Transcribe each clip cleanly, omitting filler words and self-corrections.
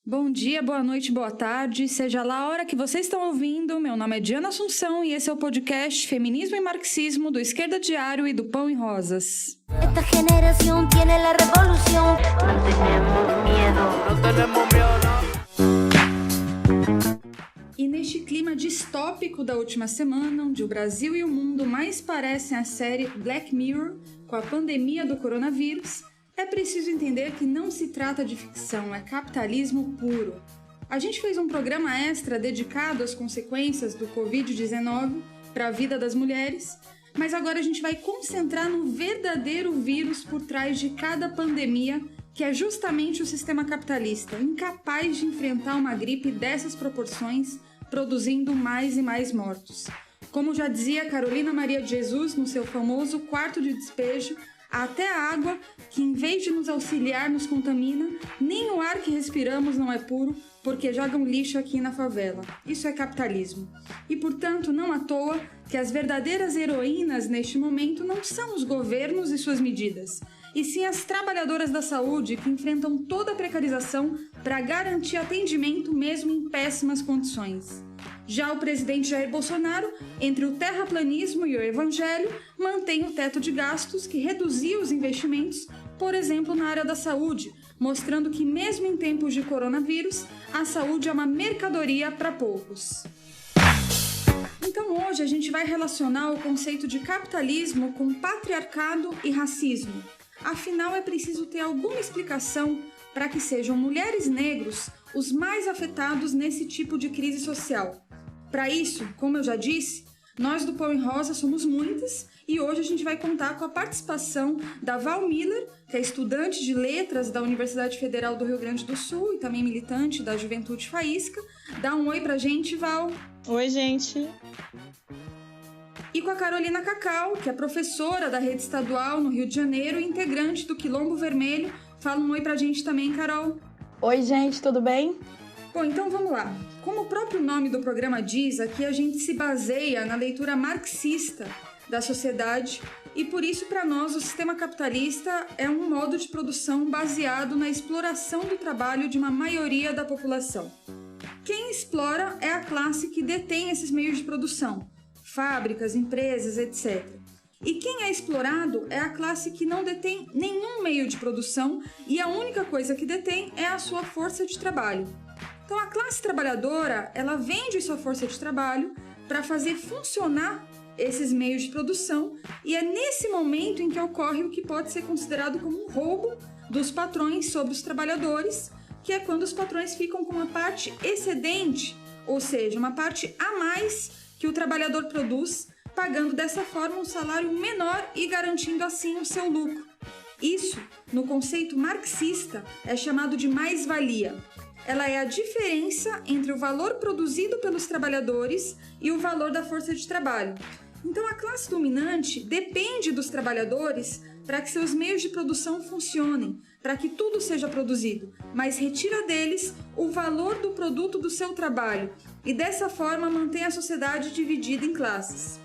Bom dia, boa noite, boa tarde, seja lá a hora que vocês estão ouvindo. Meu nome é Diana Assunção e esse é o podcast Feminismo e Marxismo do Esquerda Diário e do Pão e Rosas. Esta generación tiene la revolución. No tenemos miedo. E neste clima distópico da última semana, onde o Brasil e o mundo mais parecem a série Black Mirror com a pandemia do coronavírus, é preciso entender que não se trata de ficção, é capitalismo puro. A gente fez um programa extra dedicado às consequências do Covid-19 para a vida das mulheres, mas agora a gente vai concentrar no verdadeiro vírus por trás de cada pandemia, que é justamente o sistema capitalista, incapaz de enfrentar uma gripe dessas proporções, produzindo mais e mais mortos. Como já dizia Carolina Maria de Jesus no seu famoso Quarto de Despejo, até a água, que em vez de nos auxiliar nos contamina, nem o ar que respiramos não é puro, porque jogam lixo aqui na favela. Isso é capitalismo. E, portanto, não à toa que as verdadeiras heroínas neste momento não são os governos e suas medidas, e sim as trabalhadoras da saúde que enfrentam toda a precarização para garantir atendimento mesmo em péssimas condições. Já o presidente Jair Bolsonaro, entre o terraplanismo e o evangelho, mantém o teto de gastos que reduziu os investimentos, por exemplo, na área da saúde, mostrando que mesmo em tempos de coronavírus, a saúde é uma mercadoria para poucos. Então hoje a gente vai relacionar o conceito de capitalismo com patriarcado e racismo. Afinal, é preciso ter alguma explicação para que sejam mulheres negros os mais afetados nesse tipo de crise social. Para isso, como eu já disse, nós do Pão e Rosa somos muitas e hoje a gente vai contar com a participação da Val Miller, que é estudante de letras da Universidade Federal do Rio Grande do Sul e também militante da Juventude Faísca. Dá um oi pra gente, Val. Oi, gente. E com a Carolina Cacau, que é professora da rede estadual no Rio de Janeiro e integrante do Quilombo Vermelho. Fala um oi pra gente também, Carol. Oi, gente, tudo bem? Bom, então vamos lá. Como o próprio nome do programa diz, aqui a gente se baseia na leitura marxista da sociedade e por isso para nós o sistema capitalista é um modo de produção baseado na exploração do trabalho de uma maioria da população. Quem explora é a classe que detém esses meios de produção, fábricas, empresas, etc. E quem é explorado é a classe que não detém nenhum meio de produção e a única coisa que detém é a sua força de trabalho. Então a classe trabalhadora, ela vende sua força de trabalho para fazer funcionar esses meios de produção e é nesse momento em que ocorre o que pode ser considerado como um roubo dos patrões sobre os trabalhadores, que é quando os patrões ficam com uma parte excedente, ou seja, uma parte a mais que o trabalhador produz, pagando dessa forma um salário menor e garantindo assim o seu lucro. Isso, no conceito marxista, é chamado de mais-valia. Ela é a diferença entre o valor produzido pelos trabalhadores e o valor da força de trabalho. Então, a classe dominante depende dos trabalhadores para que seus meios de produção funcionem, para que tudo seja produzido, mas retira deles o valor do produto do seu trabalho e, dessa forma, mantém a sociedade dividida em classes.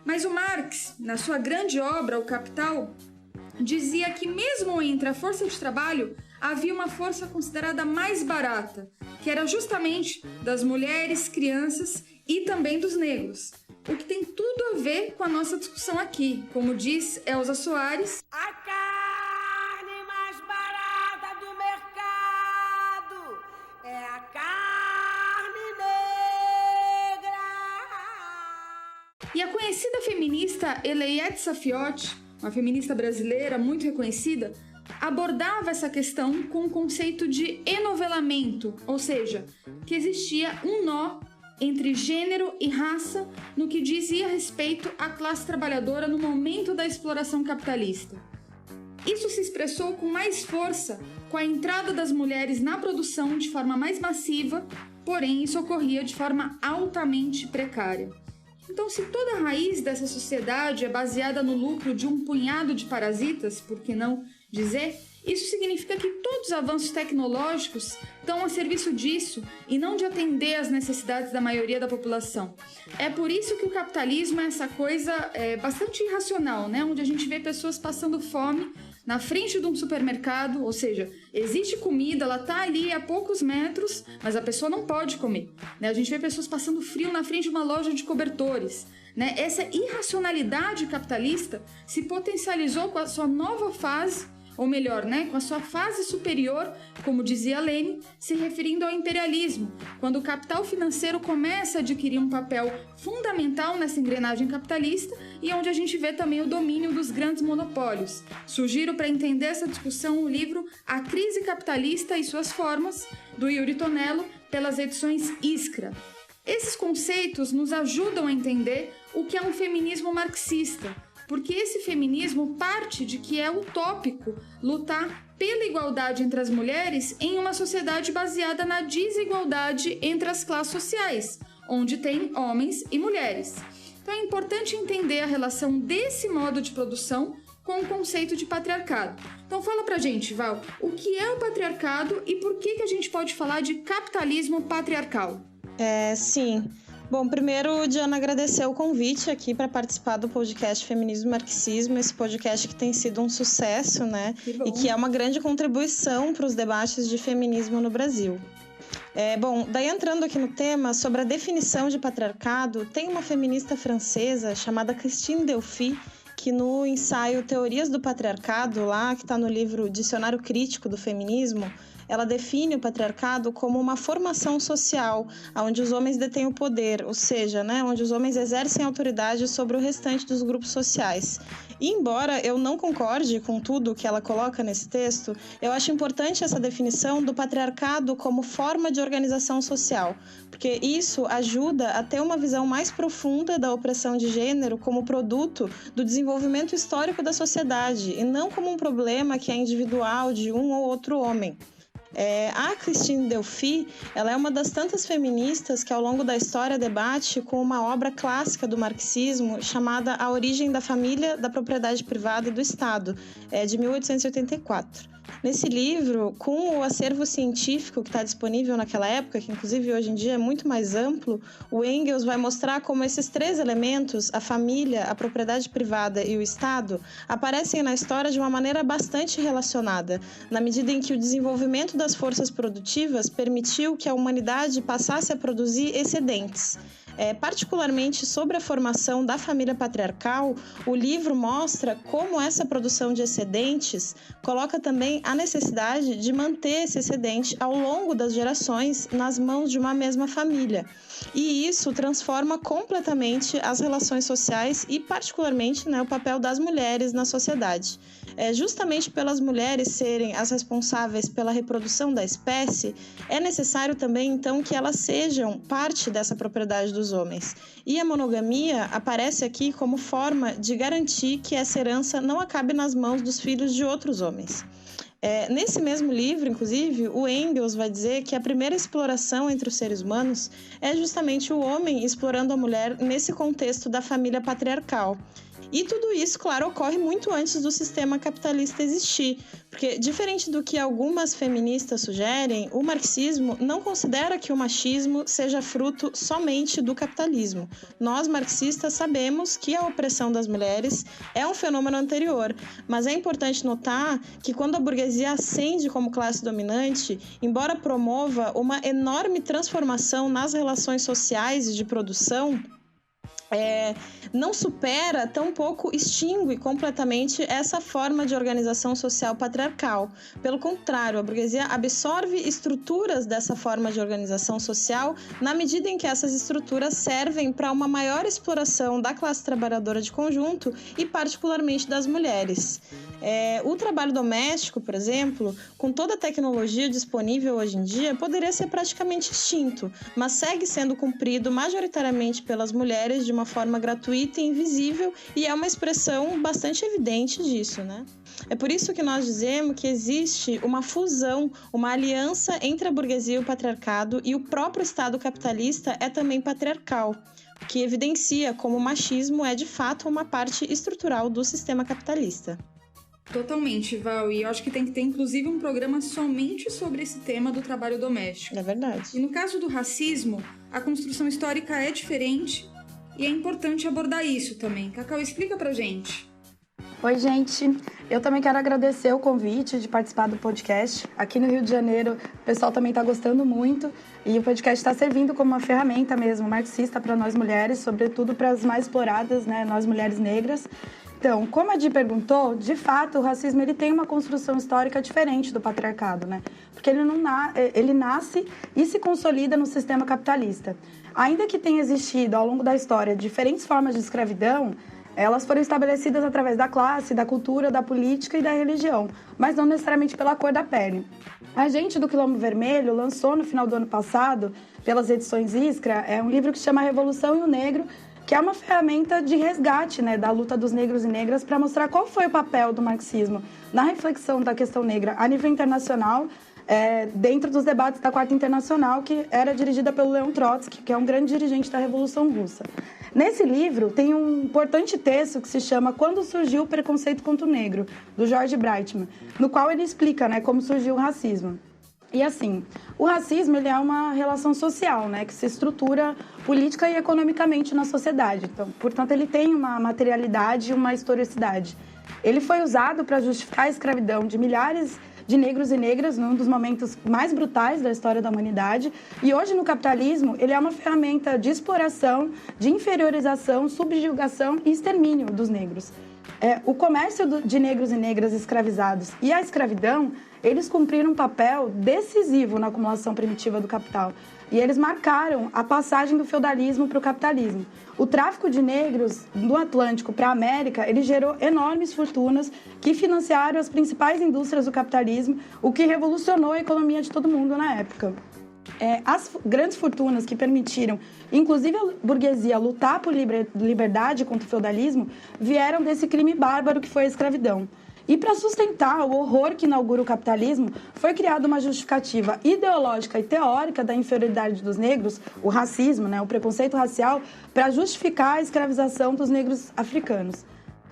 Mas o Marx, na sua grande obra, O Capital, dizia que mesmo entre a força de trabalho havia uma força considerada mais barata, que era justamente das mulheres, crianças e também dos negros. O que tem tudo a ver com a nossa discussão aqui, como diz Elza Soares. A carne mais barata do mercado é a carne negra. E a conhecida feminista Eleiette Saffioti, uma feminista brasileira muito reconhecida, abordava essa questão com o conceito de enovelamento, ou seja, que existia um nó entre gênero e raça no que dizia respeito à classe trabalhadora no momento da exploração capitalista. Isso se expressou com mais força com a entrada das mulheres na produção de forma mais massiva, porém isso ocorria de forma altamente precária. Então, se toda a raiz dessa sociedade é baseada no lucro de um punhado de parasitas, por que não dizer, isso significa que todos os avanços tecnológicos estão a serviço disso e não de atender às necessidades da maioria da população. É por isso que o capitalismo é essa coisa bastante irracional, né? Onde a gente vê pessoas passando fome na frente de um supermercado, ou seja, existe comida, ela tá ali a poucos metros, mas a pessoa não pode comer, né? A gente vê pessoas passando frio na frente de uma loja de cobertores, né? Essa irracionalidade capitalista se potencializou com a sua nova fase, ou melhor, né, com a sua fase superior, como dizia Lênin, se referindo ao imperialismo, quando o capital financeiro começa a adquirir um papel fundamental nessa engrenagem capitalista e onde a gente vê também o domínio dos grandes monopólios. Sugiro para entender essa discussão o livro A Crise Capitalista e Suas Formas, do Yuri Tonello, pelas edições Iskra. Esses conceitos nos ajudam a entender o que é um feminismo marxista, porque esse feminismo parte de que é utópico lutar pela igualdade entre as mulheres em uma sociedade baseada na desigualdade entre as classes sociais, onde tem homens e mulheres. Então é importante entender a relação desse modo de produção com o conceito de patriarcado. Então fala pra gente, Val, o que é o patriarcado e por que a gente pode falar de capitalismo patriarcal? Sim. Bom, primeiro, Diana, agradecer o convite aqui para participar do podcast Feminismo e Marxismo, esse podcast que tem sido um sucesso, né? E que é uma grande contribuição para os debates de feminismo no Brasil. Bom, daí entrando aqui no tema, sobre a definição de patriarcado, tem uma feminista francesa chamada Christine Delphi, que no ensaio Teorias do Patriarcado, lá que está no livro Dicionário Crítico do Feminismo, ela define o patriarcado como uma formação social, onde os homens detêm o poder, ou seja, né, onde os homens exercem autoridade sobre o restante dos grupos sociais. E embora eu não concorde com tudo que ela coloca nesse texto, eu acho importante essa definição do patriarcado como forma de organização social, porque isso ajuda a ter uma visão mais profunda da opressão de gênero como produto do desenvolvimento histórico da sociedade, e não como um problema que é individual de um ou outro homem. A Christine Delphi, ela é uma das tantas feministas que ao longo da história debate com uma obra clássica do marxismo chamada A Origem da Família, da Propriedade Privada e do Estado, de 1884. Nesse livro, com o acervo científico que está disponível naquela época, que inclusive hoje em dia é muito mais amplo, o Engels vai mostrar como esses três elementos, a família, a propriedade privada e o Estado, aparecem na história de uma maneira bastante relacionada, na medida em que o desenvolvimento das forças produtivas permitiu que a humanidade passasse a produzir excedentes. Particularmente sobre a formação da família patriarcal, o livro mostra como essa produção de excedentes coloca também a necessidade de manter esse excedente ao longo das gerações nas mãos de uma mesma família. E isso transforma completamente as relações sociais e, particularmente, o papel das mulheres na sociedade. Justamente pelas mulheres serem as responsáveis pela reprodução da espécie, é necessário também, então, que elas sejam parte dessa propriedade dos homens. E a monogamia aparece aqui como forma de garantir que essa herança não acabe nas mãos dos filhos de outros homens. Nesse mesmo livro, inclusive, o Engels vai dizer que a primeira exploração entre os seres humanos é justamente o homem explorando a mulher nesse contexto da família patriarcal. E tudo isso, claro, ocorre muito antes do sistema capitalista existir, porque, diferente do que algumas feministas sugerem, o marxismo não considera que o machismo seja fruto somente do capitalismo. Nós, marxistas, sabemos que a opressão das mulheres é um fenômeno anterior, mas é importante notar que quando a burguesia ascende como classe dominante, embora promova uma enorme transformação nas relações sociais e de produção, não supera, tampouco extingue completamente essa forma de organização social patriarcal. Pelo contrário, a burguesia absorve estruturas dessa forma de organização social na medida em que essas estruturas servem para uma maior exploração da classe trabalhadora de conjunto e particularmente das mulheres. O trabalho doméstico, por exemplo, com toda a tecnologia disponível hoje em dia, poderia ser praticamente extinto, mas segue sendo cumprido majoritariamente pelas mulheres de uma forma gratuita e invisível, e é uma expressão bastante evidente disso, né? É por isso que nós dizemos que existe uma fusão, uma aliança entre a burguesia e o patriarcado, e o próprio Estado capitalista é também patriarcal, que evidencia como o machismo é de fato uma parte estrutural do sistema capitalista. Totalmente, Val, e eu acho que tem que ter inclusive um programa somente sobre esse tema do trabalho doméstico. É verdade. E no caso do racismo, a construção histórica é diferente e é importante abordar isso também. Cacau, explica pra gente. Oi, gente. Eu também quero agradecer o convite de participar do podcast. Aqui no Rio de Janeiro, o pessoal também está gostando muito e o podcast está servindo como uma ferramenta mesmo marxista para nós mulheres, sobretudo para as mais exploradas, né, nós mulheres negras. Então, como a Di perguntou, de fato, o racismo ele tem uma construção histórica diferente do patriarcado, né? Porque ele nasce e se consolida no sistema capitalista. Ainda que tenha existido, ao longo da história, diferentes formas de escravidão, elas foram estabelecidas através da classe, da cultura, da política e da religião, mas não necessariamente pela cor da pele. A gente do Quilombo Vermelho lançou no final do ano passado, pelas edições Iskra, um livro que se chama Revolução e o Negro, que é uma ferramenta de resgate, né, da luta dos negros e negras para mostrar qual foi o papel do marxismo na reflexão da questão negra a nível internacional, dentro dos debates da Quarta Internacional, que era dirigida pelo Leon Trotsky, que é um grande dirigente da Revolução Russa. Nesse livro tem um importante texto que se chama Quando Surgiu o Preconceito contra o Negro, do George Breitman, no qual ele explica, né, como surgiu o racismo. E assim, o racismo ele é uma relação social, né, que se estrutura política e economicamente na sociedade. Então, portanto, ele tem uma materialidade e uma historicidade. Ele foi usado para justificar a escravidão de milhares de negros e negras num dos momentos mais brutais da história da humanidade. E hoje, no capitalismo, ele é uma ferramenta de exploração, de inferiorização, subjugação e extermínio dos negros. O comércio de negros e negras escravizados e a escravidão, eles cumpriram um papel decisivo na acumulação primitiva do capital. E eles marcaram a passagem do feudalismo para o capitalismo. O tráfico de negros do Atlântico para a América, ele gerou enormes fortunas que financiaram as principais indústrias do capitalismo, o que revolucionou a economia de todo mundo na época. As grandes fortunas que permitiram, inclusive a burguesia, lutar por liberdade contra o feudalismo, vieram desse crime bárbaro que foi a escravidão. E para sustentar o horror que inaugura o capitalismo, foi criada uma justificativa ideológica e teórica da inferioridade dos negros, o racismo, né, o preconceito racial, para justificar a escravização dos negros africanos.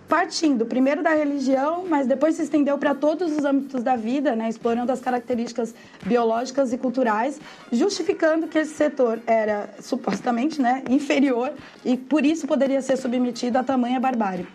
Partindo primeiro da religião, mas depois se estendeu para todos os âmbitos da vida, né, explorando as características biológicas e culturais, justificando que esse setor era supostamente, né, inferior e por isso poderia ser submetido a tamanha barbárie.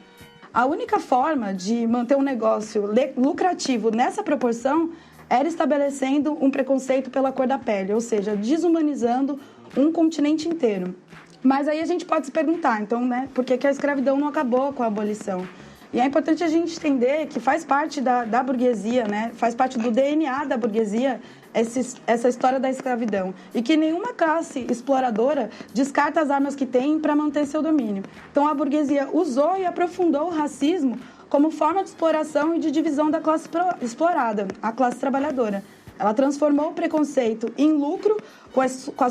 A única forma de manter um negócio lucrativo nessa proporção era estabelecendo um preconceito pela cor da pele, ou seja, desumanizando um continente inteiro. Mas aí a gente pode se perguntar, então, né, por que a escravidão não acabou com a abolição? E é importante a gente entender que faz parte da burguesia, né, faz parte do DNA da burguesia essa história da escravidão. E que nenhuma classe exploradora descarta as armas que tem para manter seu domínio. Então a burguesia usou e aprofundou o racismo como forma de exploração e de divisão da classe explorada, a classe trabalhadora. Ela transformou o preconceito em lucro com a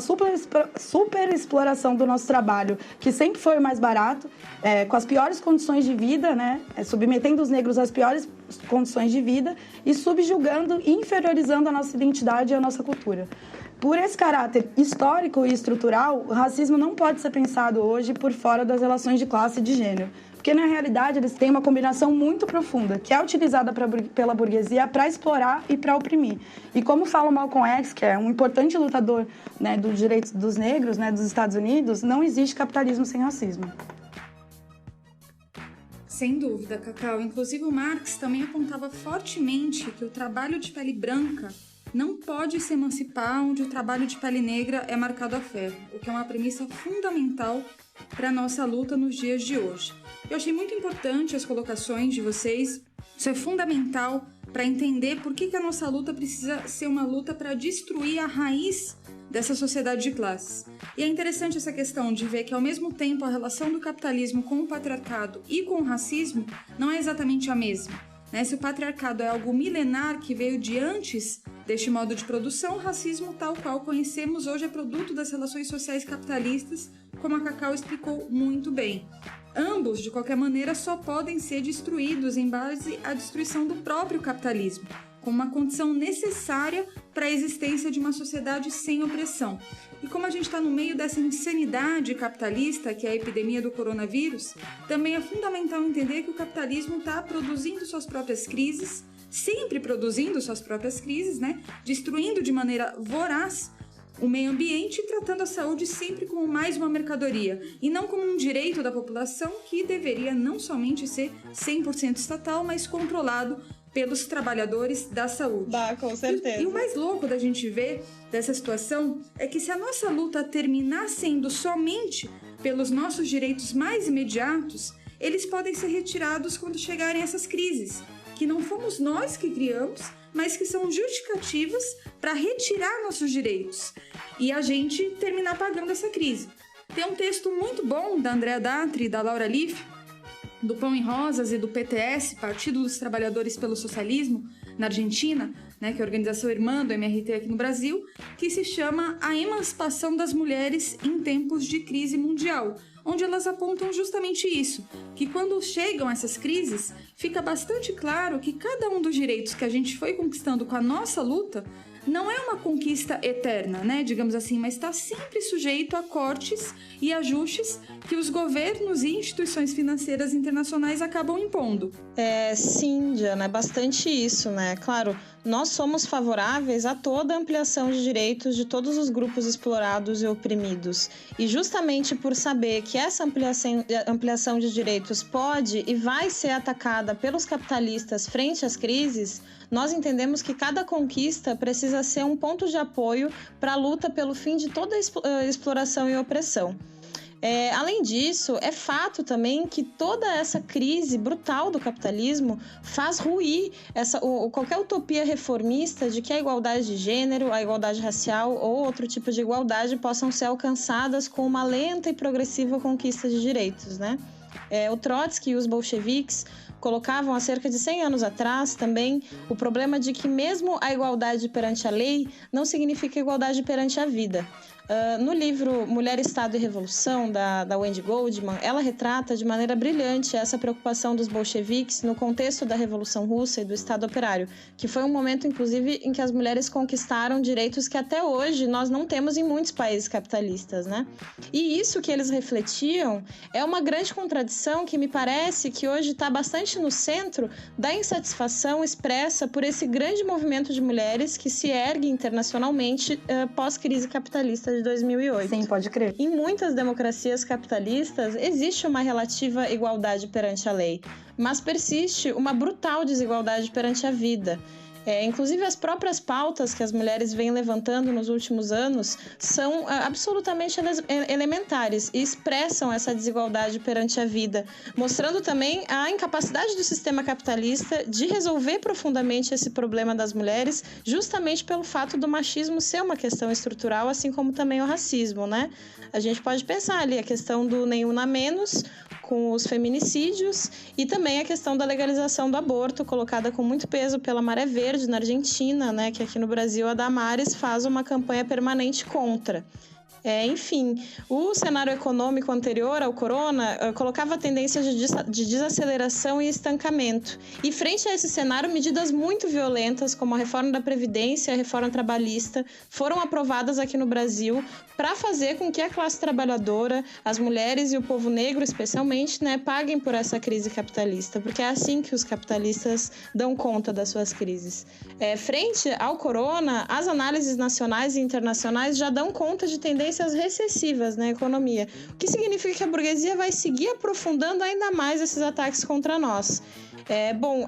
superexploração do nosso trabalho, que sempre foi o mais barato, com as piores condições de vida, né, submetendo os negros às piores condições de vida e subjugando e inferiorizando a nossa identidade e a nossa cultura. Por esse caráter histórico e estrutural, o racismo não pode ser pensado hoje por fora das relações de classe e de gênero. Porque, na realidade, eles têm uma combinação muito profunda, que é utilizada pela burguesia para explorar e para oprimir. E como fala o Malcolm X, que é um importante lutador, né, dos direitos dos negros, né, dos Estados Unidos, não existe capitalismo sem racismo. Sem dúvida, Cacau. Inclusive, o Marx também apontava fortemente que o trabalho de pele branca não pode se emancipar onde o trabalho de pele negra é marcado a ferro, o que é uma premissa fundamental para a nossa luta nos dias de hoje. Eu achei muito importante as colocações de vocês, isso é fundamental para entender por que a nossa luta precisa ser uma luta para destruir a raiz dessa sociedade de classes. E é interessante essa questão de ver que, ao mesmo tempo, a relação do capitalismo com o patriarcado e com o racismo não é exatamente a mesma. Se o patriarcado é algo milenar que veio de antes deste modo de produção, o racismo tal qual conhecemos hoje é produto das relações sociais capitalistas, como a Cacau explicou muito bem. Ambos, de qualquer maneira, só podem ser destruídos em base à destruição do próprio capitalismo, como uma condição necessária para a existência de uma sociedade sem opressão. E como a gente está no meio dessa insanidade capitalista, que é a epidemia do coronavírus, também é fundamental entender que o capitalismo está produzindo suas próprias crises, sempre produzindo suas próprias crises, destruindo de maneira voraz o meio ambiente, tratando a saúde sempre como mais uma mercadoria e não como um direito da população que deveria não somente ser 100% estatal, mas controlado pelos trabalhadores da saúde. Com certeza. E o mais louco da gente ver dessa situação é que se a nossa luta terminar sendo somente pelos nossos direitos mais imediatos, eles podem ser retirados quando chegarem essas crises, que não fomos nós que criamos, mas que são justificativas para retirar nossos direitos e a gente terminar pagando essa crise. Tem um texto muito bom da Andrea Datri e da Laura Liff, do Pão em Rosas e do PTS, Partido dos Trabalhadores pelo Socialismo, na Argentina, né, que é a organização irmã do MRT aqui no Brasil, que se chama A Emancipação das Mulheres em Tempos de Crise Mundial, onde elas apontam justamente isso, que quando chegam essas crises, fica bastante claro que cada um dos direitos que a gente foi conquistando com a nossa luta não é uma conquista eterna, né, digamos assim, mas está sempre sujeito a cortes e ajustes que os governos e instituições financeiras internacionais acabam impondo. Sim, Diana, é bastante isso, né? Claro, nós somos favoráveis a toda a ampliação de direitos de todos os grupos explorados e oprimidos. E justamente por saber que essa ampliação de direitos pode e vai ser atacada pelos capitalistas frente às crises, nós entendemos que cada conquista precisa ser um ponto de apoio para a luta pelo fim de toda a exploração e opressão. Além disso, é fato também que toda essa crise brutal do capitalismo faz ruir qualquer utopia reformista de que a igualdade de gênero, a igualdade racial ou outro tipo de igualdade possam ser alcançadas com uma lenta e progressiva conquista de direitos, né? O Trotsky e os bolcheviques colocavam há cerca de 100 anos atrás também o problema de que mesmo a igualdade perante a lei não significa igualdade perante a vida. No livro Mulher, Estado e Revolução, da Wendy Goldman, ela retrata de maneira brilhante essa preocupação dos bolcheviques no contexto da Revolução Russa e do Estado Operário, que foi um momento, inclusive, em que as mulheres conquistaram direitos que até hoje nós não temos em muitos países capitalistas, né? E isso que eles refletiam é uma grande contradição que me parece que hoje está bastante no centro da insatisfação expressa por esse grande movimento de mulheres que se ergue internacionalmente pós-crise capitalista de 2008. Sim, pode crer. Em muitas democracias capitalistas existe uma relativa igualdade perante a lei, mas persiste uma brutal desigualdade perante a vida. Inclusive as próprias pautas que as mulheres vêm levantando nos últimos anos são absolutamente elementares e expressam essa desigualdade perante a vida, mostrando também a incapacidade do sistema capitalista de resolver profundamente esse problema das mulheres, justamente pelo fato do machismo ser uma questão estrutural, assim como também o racismo, né? A gente pode pensar ali a questão do nenhum a menos, com os feminicídios, e também a questão da legalização do aborto, colocada com muito peso pela Maré Verde na Argentina, né, que aqui no Brasil a Damares faz uma campanha permanente contra. Enfim, o cenário econômico anterior ao corona colocava tendências de desaceleração e estancamento. E frente a esse cenário, medidas muito violentas, como a reforma da Previdência e a reforma trabalhista, foram aprovadas aqui no Brasil para fazer com que a classe trabalhadora, as mulheres e o povo negro especialmente, né, paguem por essa crise capitalista, porque é assim que os capitalistas dão conta das suas crises. Frente ao corona, as análises nacionais e internacionais já dão conta de tendências recessivas na economia, o que significa que a burguesia vai seguir aprofundando ainda mais esses ataques contra nós.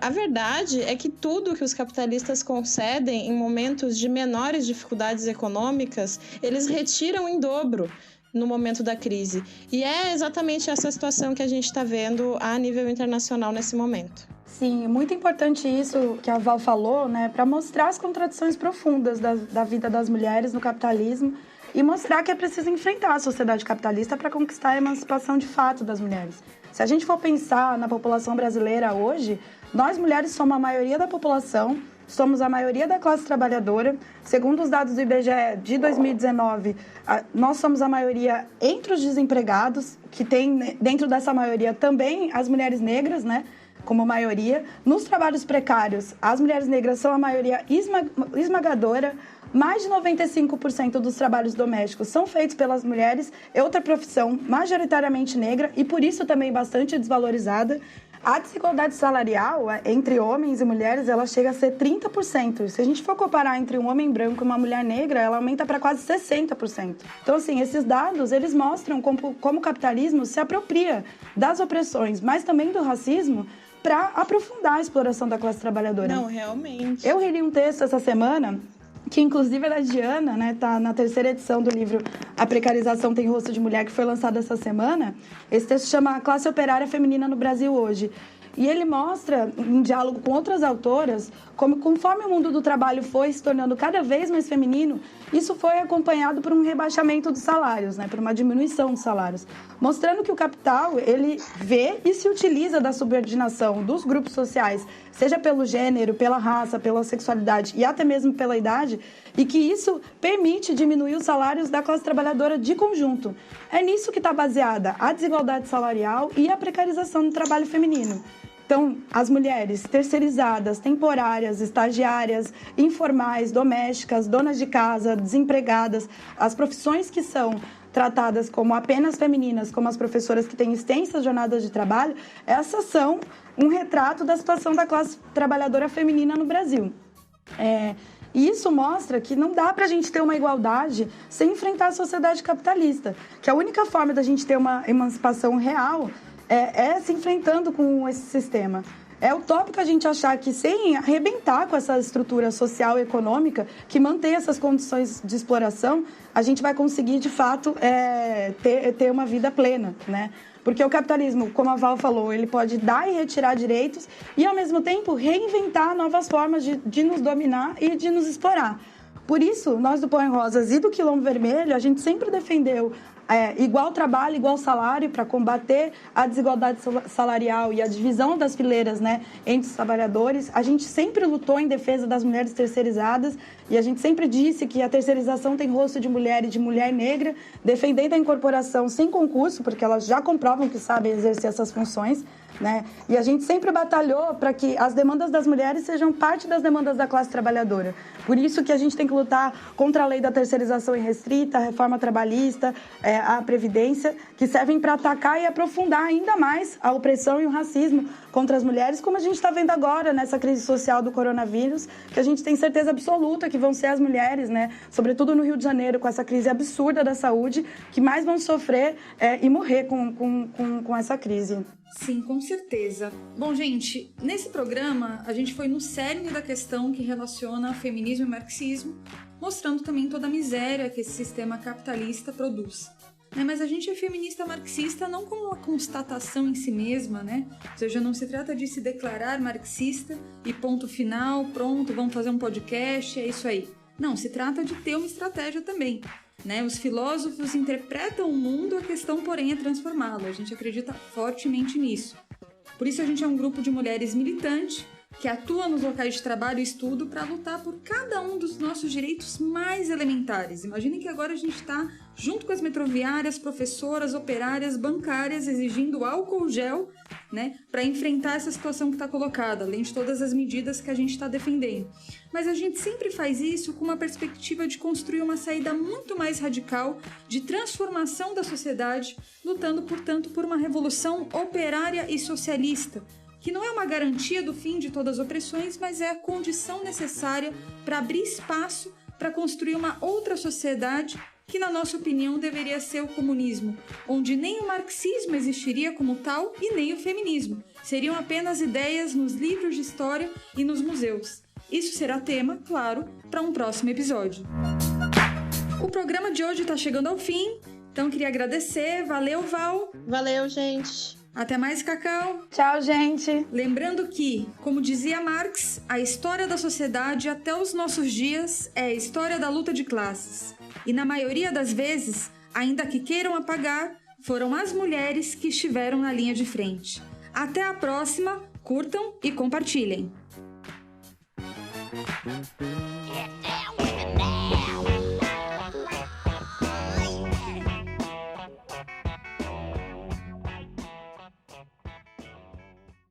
A verdade é que tudo que os capitalistas concedem em momentos de menores dificuldades econômicas, eles retiram em dobro no momento da crise. E é exatamente essa situação que a gente está vendo a nível internacional nesse momento. Sim, é muito importante isso que a Val falou, né, para mostrar as contradições profundas da vida das mulheres no capitalismo e mostrar que é preciso enfrentar a sociedade capitalista para conquistar a emancipação de fato das mulheres. Se a gente for pensar na população brasileira hoje, nós mulheres somos a maioria da população, somos a maioria da classe trabalhadora. Segundo os dados do IBGE de 2019, nós somos a maioria entre os desempregados, que tem dentro dessa maioria também as mulheres negras, né, como maioria. Nos trabalhos precários, as mulheres negras são a maioria esmagadora. Mais de 95% dos trabalhos domésticos são feitos pelas mulheres, é outra profissão majoritariamente negra e por isso também bastante desvalorizada. A desigualdade salarial entre homens e mulheres, ela chega a ser 30%. Se a gente for comparar entre um homem branco e uma mulher negra, ela aumenta para quase 60%. Então, assim, esses dados, eles mostram como o capitalismo se apropria das opressões, mas também do racismo, para aprofundar a exploração da classe trabalhadora. Não, realmente. Eu reli um texto essa semana, que inclusive é da Diana, né? Tá na 3ª edição do livro A Precarização Tem Rosto de Mulher, que foi lançado essa semana. Esse texto chama A Classe Operária Feminina no Brasil Hoje. E ele mostra, em diálogo com outras autoras, como conforme o mundo do trabalho foi se tornando cada vez mais feminino, isso foi acompanhado por um rebaixamento dos salários, né, por uma diminuição dos salários, mostrando que o capital, ele vê e se utiliza da subordinação dos grupos sociais, seja pelo gênero, pela raça, pela sexualidade e até mesmo pela idade, e que isso permite diminuir os salários da classe trabalhadora de conjunto. É nisso que está baseada a desigualdade salarial e a precarização do trabalho feminino. Então, as mulheres terceirizadas, temporárias, estagiárias, informais, domésticas, donas de casa, desempregadas, as profissões que são tratadas como apenas femininas, como as professoras que têm extensas jornadas de trabalho, essas são um retrato da situação da classe trabalhadora feminina no Brasil. E isso mostra que não dá para a gente ter uma igualdade sem enfrentar a sociedade capitalista, que a única forma da gente ter uma emancipação real é se enfrentando com esse sistema. É utópico a gente achar que sem arrebentar com essa estrutura social e econômica que mantém essas condições de exploração, a gente vai conseguir, de fato, ter uma vida plena, né? Porque o capitalismo, como a Val falou, ele pode dar e retirar direitos e, ao mesmo tempo, reinventar novas formas de nos dominar e de nos explorar. Por isso, nós do Pão em Rosas e do Quilombo Vermelho, a gente sempre defendeu igual trabalho, igual salário para combater a desigualdade salarial e a divisão das fileiras, né, entre os trabalhadores. A gente sempre lutou em defesa das mulheres terceirizadas e a gente sempre disse que a terceirização tem rosto de mulher e de mulher negra, defendendo a incorporação sem concurso, porque elas já comprovam que sabem exercer essas funções, né? E a gente sempre batalhou para que as demandas das mulheres sejam parte das demandas da classe trabalhadora. Por isso que a gente tem que lutar contra a lei da terceirização irrestrita, a reforma trabalhista, a Previdência, que servem para atacar e aprofundar ainda mais a opressão e o racismo contra as mulheres, como a gente está vendo agora nessa crise social do coronavírus, que a gente tem certeza absoluta que vão ser as mulheres, né, sobretudo no Rio de Janeiro, com essa crise absurda da saúde, que mais vão sofrer e morrer com essa crise. Sim, com certeza. Bom, gente, nesse programa a gente foi no cerne da questão que relaciona feminismo e marxismo, mostrando também toda a miséria que esse sistema capitalista produz. Mas a gente é feminista marxista não como uma constatação em si mesma, né? Ou seja, não se trata de se declarar marxista e ponto final, pronto, vamos fazer um podcast, é isso aí. Não, se trata de ter uma estratégia também. Os filósofos interpretam o mundo, a questão, porém, é transformá-lo. A gente acredita fortemente nisso. Por isso, a gente é um grupo de mulheres militantes que atuam nos locais de trabalho e estudo para lutar por cada um dos nossos direitos mais elementares. Imaginem que agora a gente está junto com as metroviárias, professoras, operárias, bancárias, exigindo álcool gel, para enfrentar essa situação que está colocada, além de todas as medidas que a gente está defendendo. Mas a gente sempre faz isso com uma perspectiva de construir uma saída muito mais radical de transformação da sociedade, lutando, portanto, por uma revolução operária e socialista, que não é uma garantia do fim de todas as opressões, mas é a condição necessária para abrir espaço para construir uma outra sociedade que, na nossa opinião, deveria ser o comunismo, onde nem o marxismo existiria como tal e nem o feminismo. Seriam apenas ideias nos livros de história e nos museus. Isso será tema, claro, para um próximo episódio. O programa de hoje está chegando ao fim, então queria agradecer. Valeu, Val! Valeu, gente! Até mais, Cacau! Tchau, gente! Lembrando que, como dizia Marx, a história da sociedade até os nossos dias é a história da luta de classes. E na maioria das vezes, ainda que queiram apagar, foram as mulheres que estiveram na linha de frente. Até a próxima, curtam e compartilhem!